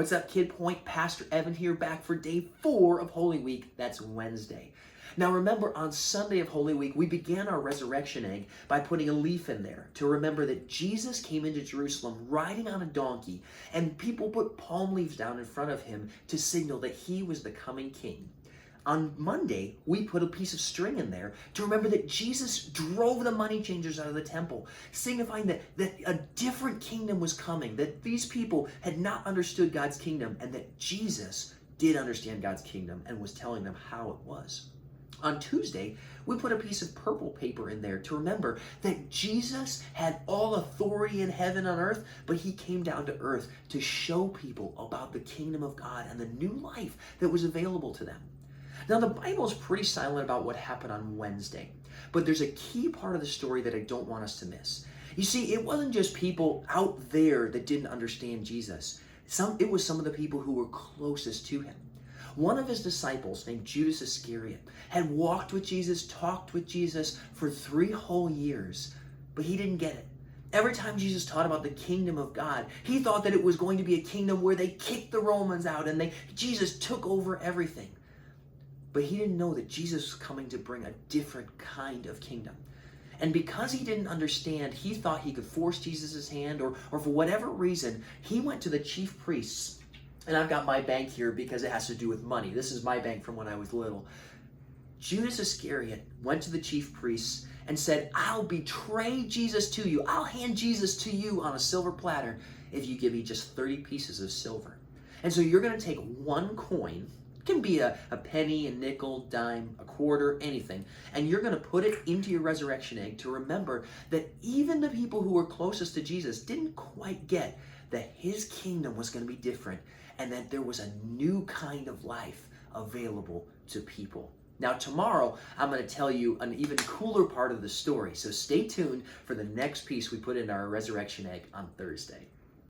What's up, KidPoint? Pastor Evan here, back for day 4 of Holy Week. That's Wednesday. Now remember, on Sunday of Holy Week, we began our resurrection egg by putting a leaf in there to remember that Jesus came into Jerusalem riding on a donkey, and people put palm leaves down in front of him to signal that he was the coming king. On Monday, we put a piece of string in there to remember that Jesus drove the money changers out of the temple, signifying that a different kingdom was coming, that these people had not understood God's kingdom, and that Jesus did understand God's kingdom and was telling them how it was. On Tuesday, we put a piece of purple paper in there to remember that Jesus had all authority in heaven and earth, but he came down to earth to show people about the kingdom of God and the new life that was available to them. Now, the Bible is pretty silent about what happened on Wednesday, but there's a key part of the story that I don't want us to miss. You see, it wasn't just people out there that didn't understand Jesus. It was some of the people who were closest to him. One of his disciples, named Judas Iscariot, had walked with Jesus, talked with Jesus for 3 whole years, but he didn't get it. Every time Jesus taught about the kingdom of God, he thought that it was going to be a kingdom where they kicked the Romans out and Jesus took over everything. But he didn't know that Jesus was coming to bring a different kind of kingdom. And because he didn't understand, he thought he could force Jesus' hand, or for whatever reason, he went to the chief priests. And I've got my bank here because it has to do with money. This is my bank from when I was little. Judas Iscariot went to the chief priests and said, "I'll betray Jesus to you. I'll hand Jesus to you on a silver platter if you give me just 30 pieces of silver." And so you're going to take one coin. It can be a penny, a nickel, dime, a quarter, anything. And you're going to put it into your resurrection egg to remember that even the people who were closest to Jesus didn't quite get that his kingdom was going to be different and that there was a new kind of life available to people. Now, tomorrow, I'm going to tell you an even cooler part of the story. So stay tuned for the next piece we put in our resurrection egg on Thursday.